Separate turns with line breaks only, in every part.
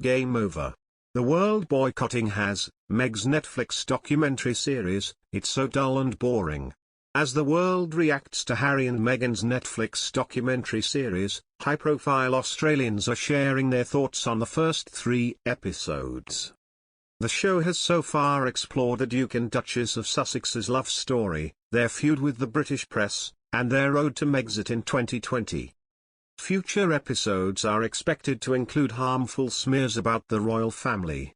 Game over. The world boycotting Haz, Meg's Netflix documentary series, it's so dull and boring. As the world reacts to Harry and Meghan's Netflix documentary series, high-profile Australians are sharing their thoughts on the first 3 episodes. The show has so far explored the Duke and Duchess of Sussex's love story, their feud with the British press, and their road to Megxit in 2020. Future episodes are expected to include harmful smears about the royal family.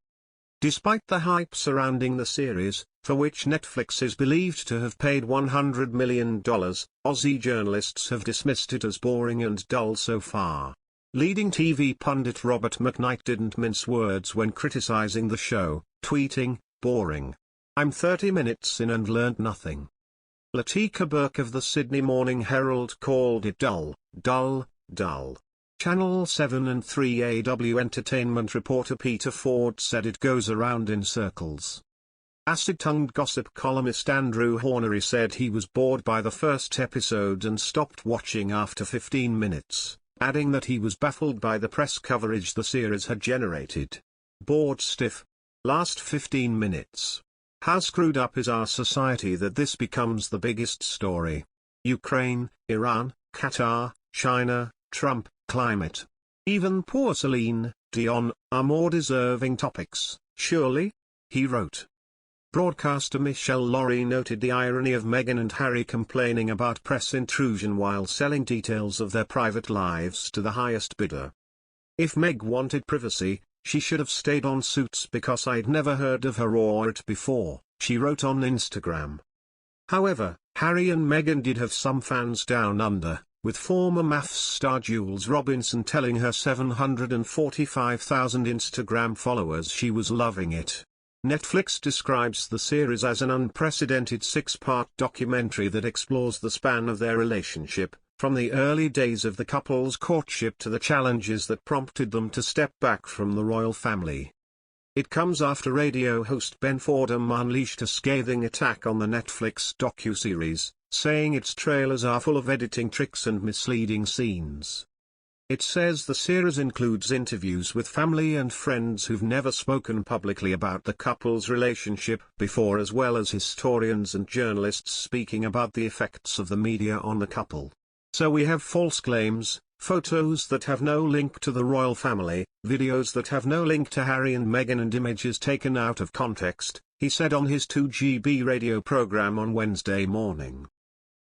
Despite the hype surrounding the series, for which Netflix is believed to have paid $100 million, Aussie journalists have dismissed it as boring and dull so far. Leading TV pundit Robert McKnight didn't mince words when criticising the show, tweeting, "Boring. I'm 30 minutes in and learned nothing." Latika Burke of the Sydney Morning Herald called it dull, dull, dull. Channel 7 and 3AW entertainment reporter Peter Ford said it goes around in circles. Acid-tongued gossip columnist Andrew Hornery said he was bored by the first episode and stopped watching after 15 minutes, adding that he was baffled by the press coverage the series had generated. Bored stiff. Last 15 minutes. How screwed up is our society that this becomes the biggest story? Ukraine, Iran, Qatar, China, Trump, climate. Even poor Celine Dion are more deserving topics, surely? He wrote. Broadcaster Michelle Laurie noted the irony of Meghan and Harry complaining about press intrusion while selling details of their private lives to the highest bidder. "If Meg wanted privacy, she should have stayed on Suits because I'd never heard of her or it before," she wrote on Instagram. However, Harry and Meghan did have some fans down under, with former maths star Jules Robinson telling her 745,000 Instagram followers she was loving it. Netflix describes the series as an unprecedented 6-part documentary that explores the span of their relationship, from the early days of the couple's courtship to the challenges that prompted them to step back from the royal family. It comes after radio host Ben Fordham unleashed a scathing attack on the Netflix docuseries, saying its trailers are full of editing tricks and misleading scenes. It says the series includes interviews with family and friends who've never spoken publicly about the couple's relationship before, as well as historians and journalists speaking about the effects of the media on the couple. "So we have false claims, photos that have no link to the royal family, videos that have no link to Harry and Meghan and images taken out of context," he said on his 2GB radio program on Wednesday morning.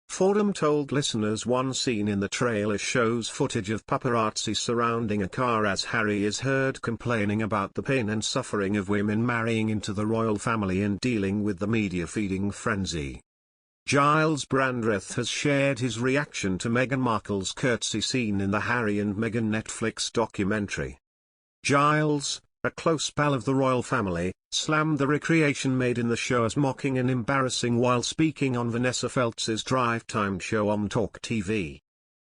Fordham told listeners one scene in the trailer shows footage of paparazzi surrounding a car as Harry is heard complaining about the pain and suffering of women marrying into the royal family and dealing with the media feeding frenzy. Giles Brandreth has shared his reaction to Meghan Markle's curtsy scene in the Harry and Meghan Netflix documentary. Giles, a close pal of the royal family, slammed the recreation made in the show as mocking and embarrassing while speaking on Vanessa Feltz's drive time show on Talk TV.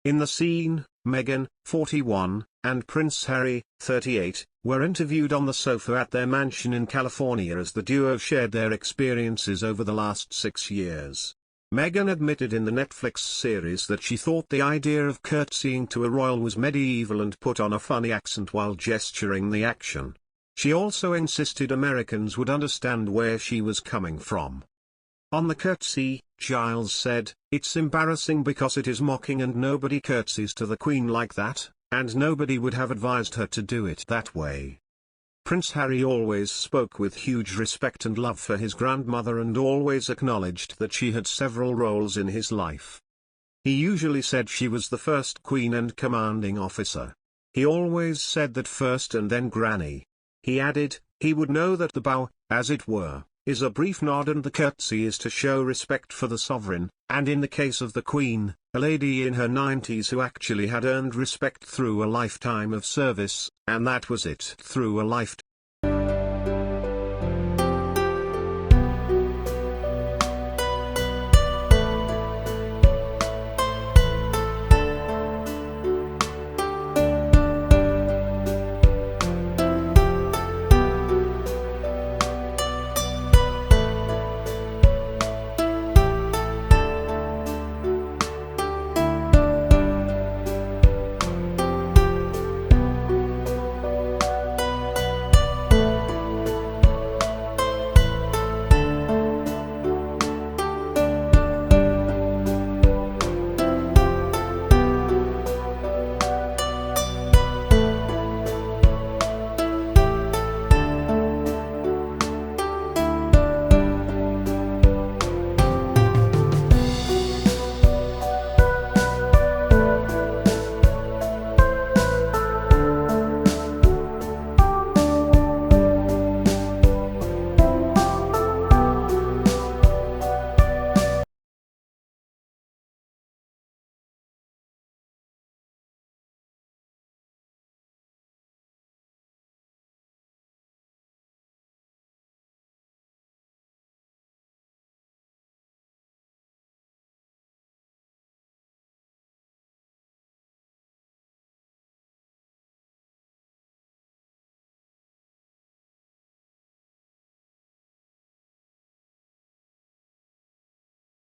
In the scene, Meghan, 41, and Prince Harry, 38, were interviewed on the sofa at their mansion in California as the duo shared their experiences over the last 6 years. Meghan admitted in the Netflix series that she thought the idea of curtsying to a royal was medieval and put on a funny accent while gesturing the action. She also insisted Americans would understand where she was coming from. On the curtsy, Giles said, "It's embarrassing because it is mocking and nobody curtsies to the Queen like that, and nobody would have advised her to do it that way." Prince Harry always spoke with huge respect and love for his grandmother and always acknowledged that she had several roles in his life. He usually said she was the first queen and commanding officer. He always said that first and then Granny. He added, he would know that the bow, as it were, is a brief nod and the curtsy is to show respect for the sovereign, and in the case of the Queen, a lady in her 90s who actually had earned respect through a lifetime of service, and that was it. Through a lifetime.